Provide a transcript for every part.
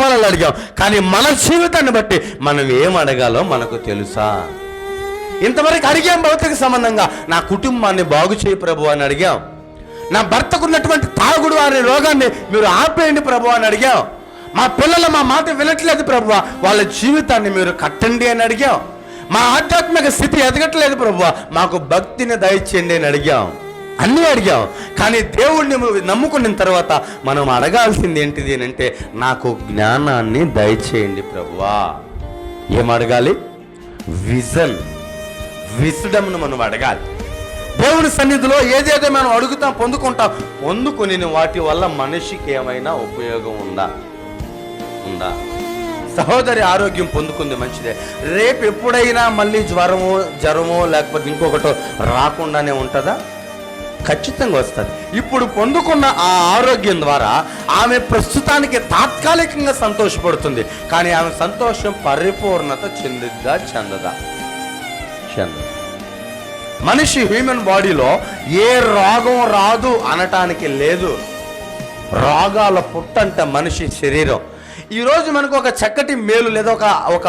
ఆత్మలను అడిగాం, కానీ మన జీవితాన్ని బట్టి మనం ఏం అడగాలో మనకు తెలుసా? ఇంతవరకు అడిగాం భౌతిక సంబంధంగా, నా కుటుంబాన్ని బాగు చేయి ప్రభు అని అడిగాం. నా భర్తకున్నటువంటి తాగుడు అనే రోగాన్ని మీరు ఆపేయండి ప్రభు అని అడిగాం. మా పిల్లలు మా మాట వినట్లేదు ప్రభువా, వాళ్ళ జీవితాన్ని మీరు కట్టండి అని అడిగాం. మా ఆధ్యాత్మిక స్థితి ఎదగట్లేదు ప్రభువా, మాకు భక్తిని దయచేయండి అని అడిగాం. అన్నీ అడిగాం. కానీ దేవుణ్ణి నమ్ముకున్న తర్వాత మనం అడగాల్సింది ఏంటిది అని అంటే, నాకు జ్ఞానాన్ని దయచేయండి ప్రభువా. ఏం అడగాలి? విజ్డమ్ను మనం అడగాలి. దేవుని సన్నిధిలో ఏదేదో మనం అడుగుతాం, పొందుకొని వాటి వల్ల మనిషికి ఏమైనా ఉపయోగం ఉందా? సహోదరి ఆరోగ్యం పొందుకుంది, మంచిదే. రేపు ఎప్పుడైనా మళ్ళీ జ్వరమో లేకపోతే ఇంకొకటో రాకుండానే ఉంటుందా? ఖచ్చితంగా వస్తుంది. ఇప్పుడు పొందుకున్న ఆ ఆరోగ్యం ద్వారా ఆమె ప్రస్తుతానికి తాత్కాలికంగా సంతోషపడుతుంది, కానీ ఆమె సంతోషం పరిపూర్ణత చెందదా? మనిషి హ్యూమన్ బాడీలో ఏ రోగం రాదు అనటానికి లేదు. రోగాల పుట్టంట మనిషి శరీరం. ఈరోజు మనకు ఒక చక్కటి మేలు లేదా ఒక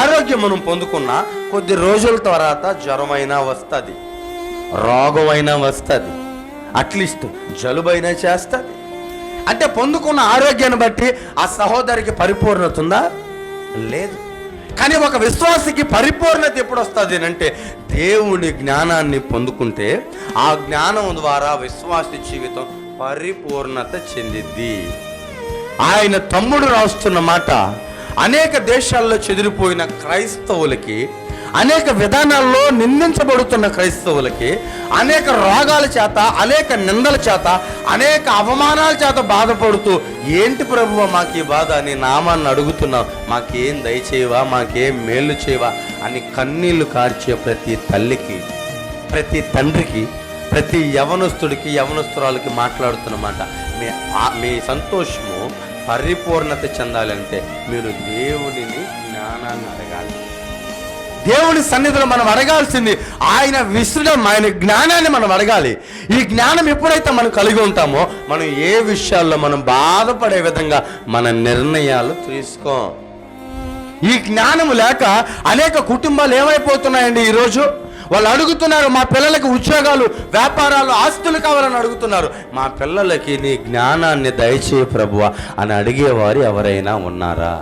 ఆరోగ్యం మనం పొందుకున్నా కొద్ది రోజుల తర్వాత జ్వరమైనా వస్తుంది, రోగమైనా వస్తుంది, అట్లీస్ట్ జలుబైనా చేస్తుంది. అంటే పొందుకున్న ఆరోగ్యాన్ని బట్టి ఆ సహోదరికి పరిపూర్ణత ఉందా? లేదు. కానీ ఒక విశ్వాసికి పరిపూర్ణత ఎప్పుడు వస్తుంది అంటే, దేవుని జ్ఞానాన్ని పొందుకుంటే ఆ జ్ఞానం ద్వారా విశ్వాసి జీవితం పరిపూర్ణత చెందిద్ది. ఆయన తమ్ముడు రాస్తున్న మాట, అనేక దేశాల్లో చెదిరిపోయిన క్రైస్తవులకి, అనేక విధానాల్లో నిందించబడుతున్న క్రైస్తవులకి, అనేక రోగాల చేత, అనేక నిందల చేత, అనేక అవమానాల చేత బాధపడుతూ, ఏంటి ప్రభువా మాకు ఈ బాధ అని నామాన్ని అడుగుతున్నావు, మాకేం దయచేయవా, మాకేం మేలు చేయవా అని కన్నీళ్లు కార్చే ప్రతి తల్లికి, ప్రతి తండ్రికి, ప్రతి యవనస్తుడికి, యవనస్తురాలకి మాట్లాడుతున్నమాట, మీ సంతోషము పరిపూర్ణత చెందాలంటే మీరు దేవునిని జ్ఞానాన్ని అడగాలి. దేవుని సన్నిధిలో మనం అడగాల్సింది ఆయన విశ్రుడం, ఆయన జ్ఞానాన్ని మనం అడగాలి. ఈ జ్ఞానం ఎప్పుడైతే మనం కలిగి ఉంటామో మనం ఏ విషయాల్లో మనం బాధపడే విధంగా మన నిర్ణయాలు తీసుకోం. ఈ జ్ఞానం లేక అనేక కుటుంబాలు ఏమైపోతున్నాయండి ఈరోజు? వాళ్ళు అడుగుతున్నారు, మా పిల్లలకి ఉద్యోగాలు, వ్యాపారాలు, ఆస్తులు కావాలని అడుగుతున్నారు. మా పిల్లలకి నీ జ్ఞానాన్ని దయచేయి ప్రభువా అని అడిగేవారు ఎవరైనా ఉన్నారా?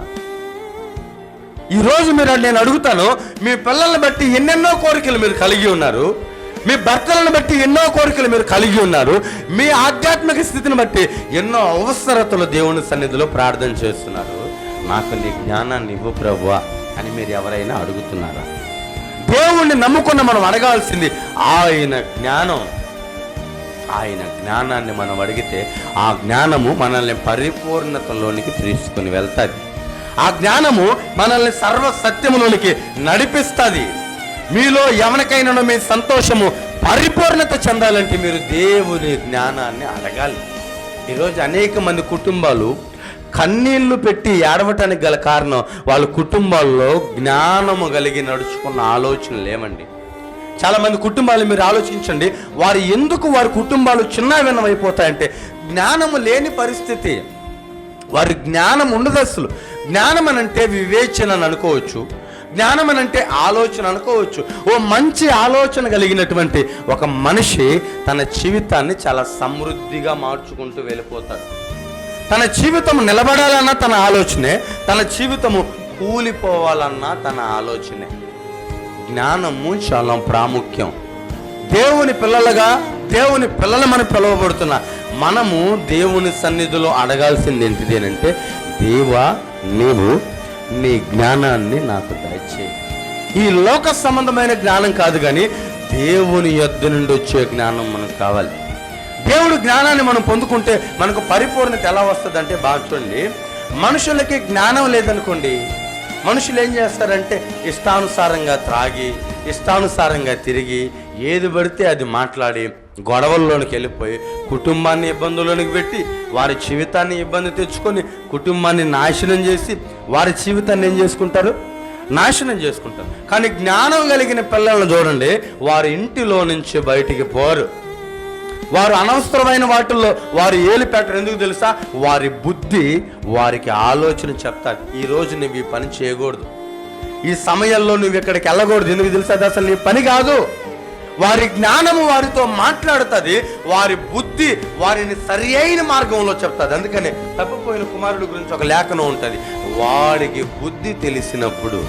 ఈరోజు నేను అడుగుతాను, మీ పిల్లల్ని బట్టి ఎన్నెన్నో కోరికలు మీరు కలిగి ఉన్నారు, మీ భర్తలను బట్టి ఎన్నో కోరికలు మీరు కలిగి ఉన్నారు, మీ ఆధ్యాత్మిక స్థితిని బట్టి ఎన్నో అవసరతలు దేవుని సన్నిధిలో ప్రార్థన చేస్తున్నారు. నాకు నీ జ్ఞానాన్ని ఇవ్వు ప్రభువా అని మీరు ఎవరైనా అడుగుతున్నారా? దేవుణ్ణి నమ్ముకున్న మనం అడగాల్సింది ఆయన జ్ఞానాన్ని మనం అడిగితే ఆ జ్ఞానము మనల్ని పరిపూర్ణతలోనికి తీసుకుని వెళ్తుంది. ఆ జ్ఞానము మనల్ని సర్వ సత్యములోనికి నడిపిస్తుంది. మీలో ఎవరికైనా మీ సంతోషము పరిపూర్ణత చెందాలంటే మీరు దేవుని జ్ఞానాన్ని అడగాలి. ఈరోజు అనేక మంది కుటుంబాలు కన్నీళ్లు పెట్టి ఏడవటానికి గల కారణం వాళ్ళ కుటుంబాల్లో జ్ఞానము కలిగి నడుచుకున్న ఆలోచన లేవండి. చాలామంది కుటుంబాలు మీరు ఆలోచించండి, వారి కుటుంబాలు చిన్నవిన్నమైపోతాయంటే జ్ఞానము లేని పరిస్థితి. వారి జ్ఞానం ఉండదు అసలు. జ్ఞానం అనంటే వివేచన అని అనుకోవచ్చు, జ్ఞానం అనంటే ఆలోచన అనుకోవచ్చు. ఓ మంచి ఆలోచన కలిగినటువంటి ఒక మనిషి తన జీవితాన్ని చాలా సమృద్ధిగా మార్చుకుంటూ వెళ్ళిపోతాడు. తన జీవితం నిలబడాలన్నా తన ఆలోచనే, తన జీవితము కూలిపోవాలన్నా తన ఆలోచనే. జ్ఞానము చాలా ప్రాముఖ్యం. దేవుని పిల్లలమని పిలువబడుతున్న మనము దేవుని సన్నిధిలో అడగాల్సింది ఏంటిది అంటే, దేవా నీవు నీ జ్ఞానాన్ని నాకు దయచేయి. ఈ లోక సంబంధమైన జ్ఞానం కాదు, కానీ దేవుని యొద్ద నుండి వచ్చే జ్ఞానం మనకు కావాలి. దేవుడు జ్ఞానాన్ని మనం పొందుకుంటే మనకు పరిపూర్ణత ఎలా వస్తుంది అంటే, బాగా చూడండి, మనుషులకి జ్ఞానం లేదనుకోండి, మనుషులు ఏం చేస్తారంటే ఇష్టానుసారంగా త్రాగి, ఇష్టానుసారంగా తిరిగి, ఏది పడితే అది మాట్లాడి గొడవల్లోనికి వెళ్ళిపోయి కుటుంబాన్ని ఇబ్బందుల్లోనికి పెట్టి వారి జీవితాన్ని ఇబ్బంది తెచ్చుకొని కుటుంబాన్ని నాశనం చేసి వారి జీవితాన్ని ఏం చేసుకుంటారు? నాశనం చేసుకుంటారు. కానీ జ్ఞానం కలిగిన పిల్లలను చూడండి, వారి ఇంటిలో నుంచి బయటికి పోరు. వారు అనవసరమైన వాటిల్లో వారు ఏలు పెట్టరు. ఎందుకు తెలుసా? వారి బుద్ధి వారికి ఆలోచన చెప్తాది. ఈరోజు నువ్వు ఈ పని చేయకూడదు, ఈ సమయంలో నువ్వు ఇక్కడికి వెళ్ళకూడదు. ఎందుకు తెలుసా? అది అసలు నీ పని కాదు. వారి జ్ఞానము వారితో మాట్లాడుతుంది, వారి బుద్ధి వారిని సరి అయిన మార్గంలో చెప్తుంది. అందుకనే తప్పిపోయిన కుమారుడు గురించి ఒక లేఖనం ఉంటుంది. వాడికి బుద్ధి తెలిసినప్పుడు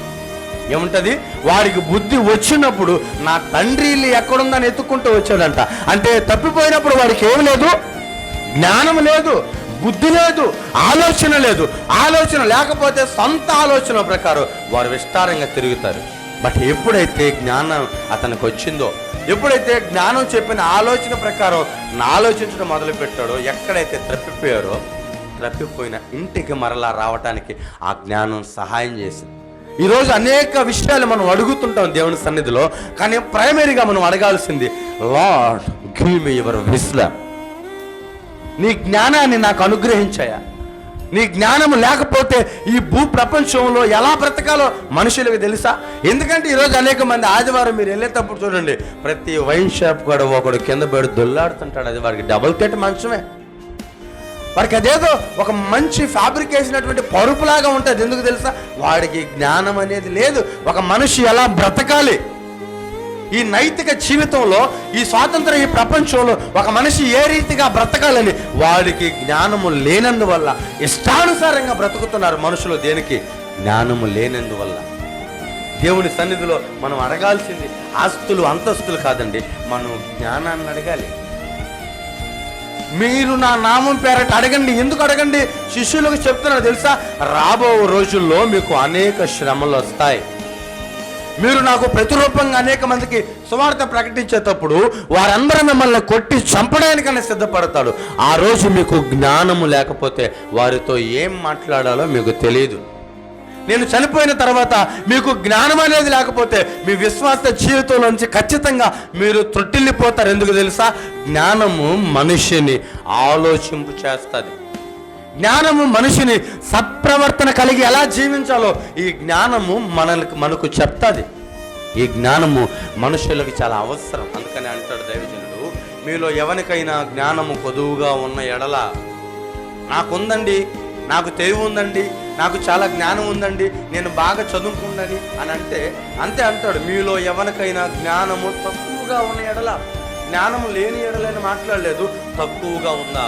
ఏముంటది? వాడికి బుద్ధి వచ్చినప్పుడు నా తండ్రి ఇల్లు ఎక్కడుందని ఎత్తుక్కుంటూ వచ్చాడంట. అంటే తప్పిపోయినప్పుడు వాడికి ఏం లేదు? జ్ఞానం లేదు, బుద్ధి లేదు, ఆలోచన లేదు. ఆలోచన లేకపోతే సొంత ఆలోచన ప్రకారం వారు విస్తారంగా తిరుగుతారు. బట్ ఎప్పుడైతే జ్ఞానం అతనికి వచ్చిందో, ఎప్పుడైతే జ్ఞానం చెప్పిన ఆలోచన ప్రకారం ఆలోచించడం మొదలు పెట్టాడో, ఎక్కడైతే తప్పిపోయిన ఇంటికి మరలా రావటానికి ఆ జ్ఞానం సహాయం చేసింది. ఈరోజు అనేక విషయాలు మనం అడుగుతుంటాం దేవుని సన్నిధిలో, కానీ ప్రైమరీగా మనం అడగాల్సింది, Lord give me your wisdom. నీ జ్ఞానాన్ని నాకు అనుగ్రహించాయా? నీ జ్ఞానం లేకపోతే ఈ భూ ప్రపంచంలో ఎలా బ్రతకాలో మనుషులకు తెలుసా? ఎందుకంటే ఈరోజు అనేక మంది ఆదివారం మీరు వెళ్ళేటప్పుడు చూడండి, ప్రతి వైన్ షాప్ కూడా ఒకడు కింద పడి దొల్లాడుతుంటాడు. అది వాడికి డబుల్ కట్ మంచమే. వాడికి అదేదో ఒక మంచి ఫ్యాబ్రికేషన్ అటువంటి పరుపులాగా ఉంటుంది. ఎందుకు తెలుసా? వాడికి జ్ఞానం అనేది లేదు. ఒక మనిషి ఎలా బ్రతకాలి, ఈ నైతిక జీవితంలో, ఈ స్వాతంత్రం, ఈ ప్రపంచంలో ఒక మనిషి ఏ రీతిగా బ్రతకాలని వాడికి జ్ఞానము లేనందువల్ల ఇష్టానుసారంగా బ్రతుకుతున్నారు మనుషులు. దేనికి? జ్ఞానము లేనందువల్ల. దేవుని సన్నిధిలో మనం అడగాల్సింది ఆస్తులు, అంతస్తులు కాదండి, మనం జ్ఞానాన్ని అడగాలి. మీరు నా నామం పేరట అడగండి. ఎందుకు అడగండి? శిష్యులకు చెప్తున్నారు తెలుసా? రాబో రోజుల్లో మీకు అనేక శ్రమలు వస్తాయి. మీరు నాకు ప్రతిరూపంగా అనేక మందికి సువార్త ప్రకటించేటప్పుడు వారందరూ మిమ్మల్ని కొట్టి చంపడానికనే సిద్ధపడతాడు. ఆ రోజు మీకు జ్ఞానము లేకపోతే వారితో ఏం మాట్లాడాలో మీకు తెలియదు. నేను చనిపోయిన తర్వాత మీకు జ్ఞానం అనేది లేకపోతే మీ విశ్వాస జీవితంలోంచి ఖచ్చితంగా మీరు త్రొట్టిల్లిపోతారు. ఎందుకు తెలుసా? జ్ఞానము మనిషిని ఆలోచింపు చేస్తుంది. జ్ఞానము మనిషిని సత్ప్రవర్తన కలిగి ఎలా జీవించాలో ఈ జ్ఞానము మనకు చెప్తుంది. ఈ జ్ఞానము మనుషులకు చాలా అవసరం. అందుకని అంటాడు దైవజనుడు, మీలో ఎవరికైనా జ్ఞానము కొదువుగా ఉన్న ఎడల, నాకుందండి, నాకు తెలివి ఉందండి, నాకు చాలా జ్ఞానం ఉందండి, నేను బాగా చదువుకుందని అని అంటే అంతే అంటాడు. మీలో ఎవరికైనా జ్ఞానము తక్కువగా ఉన్న ఎడల, జ్ఞానము లేని ఎడలని మాట్లాడలేదు, తక్కువగా ఉందా?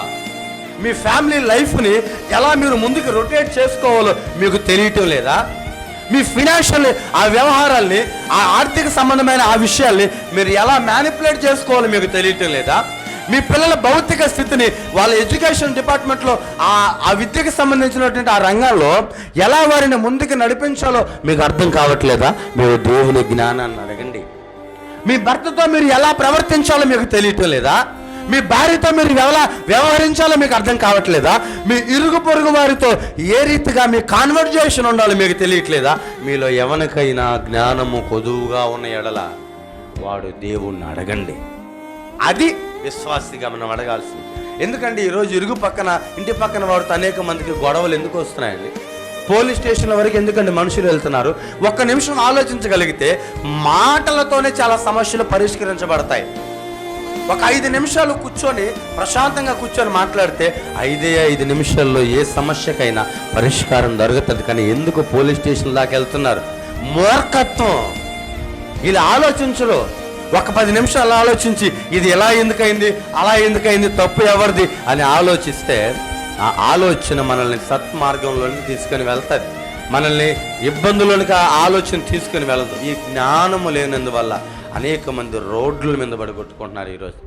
మీ ఫ్యామిలీ లైఫ్ని ఎలా మీరు ముందుకు రొటేట్ చేసుకోవాలో మీకు తెలియటం లేదా? మీ ఫినాన్షియల్ ఆ వ్యవహారాల్ని, ఆ ఆర్థిక సంబంధమైన ఆ విషయాల్ని మీరు ఎలా మ్యానిపులేట్ చేసుకోవాలో మీకు తెలియటం లేదా? మీ పిల్లల భౌతిక స్థితిని వాళ్ళ ఎడ్యుకేషన్ డిపార్ట్మెంట్లో ఆ విద్యకు సంబంధించినటువంటి ఆ రంగాల్లో ఎలా వారిని ముందుకు నడిపించాలో మీకు అర్థం కావట్లేదా? మీరు దేవుని జ్ఞానాన్ని అడగండి. మీ భర్తతో మీరు ఎలా ప్రవర్తించాలో మీకు తెలియటం లేదా? మీ భార్యతో మీరు ఎలా వ్యవహరించాలో మీకు అర్థం కావట్లేదా? మీ ఇరుగు పొరుగు వారితో ఏ రీతిగా మీ కాన్వర్జేషన్ ఉండాలో మీకు తెలియట్లేదా? మీలో ఎవరికైనా జ్ఞానము కొదువుగా ఉన్న ఎడల వాడు దేవుణ్ణి అడగండి. అది విశ్వాసిగా మనం అడగాల్సింది. ఎందుకంటే ఈరోజు ఇరుగు పక్కన, ఇంటి పక్కన వాడితో అనేక మందికి గొడవలు ఎందుకు వస్తున్నాయండి? పోలీస్ స్టేషన్ల వరకు ఎందుకంటే మనుషులు వెళ్తున్నారు? ఒక్క నిమిషం ఆలోచించగలిగితే మాటలతోనే చాలా సమస్యలు పరిష్కరించబడతాయి. ఒక 5 నిమిషాలు కూర్చొని ప్రశాంతంగా కూర్చొని మాట్లాడితే 5 నిమిషాల్లో ఏ సమస్యకైనా పరిష్కారం దొరుకుతుంది. కానీ ఎందుకు పోలీస్ స్టేషన్ దాకా వెళ్తున్నారు? మూర్ఖత్వం. ఇలా ఆలోచించరు. ఒక 10 నిమిషాలు ఆలోచించి ఇది ఎలా ఎందుకైంది, అలా ఎందుకైంది, తప్పు ఎవరిది అని ఆలోచిస్తే ఆ ఆలోచన మనల్ని సత్మార్గంలోనికి తీసుకొని వెళ్తుంది. మనల్ని ఇబ్బందుల్లోనికి ఆ ఆలోచన తీసుకొని వెళ్ళదు. ఈ జ్ఞానము లేనందువల్ల అనేక మంది రోడ్ల మీద పడి కొట్టుకుంటున్నారు ఈరోజు.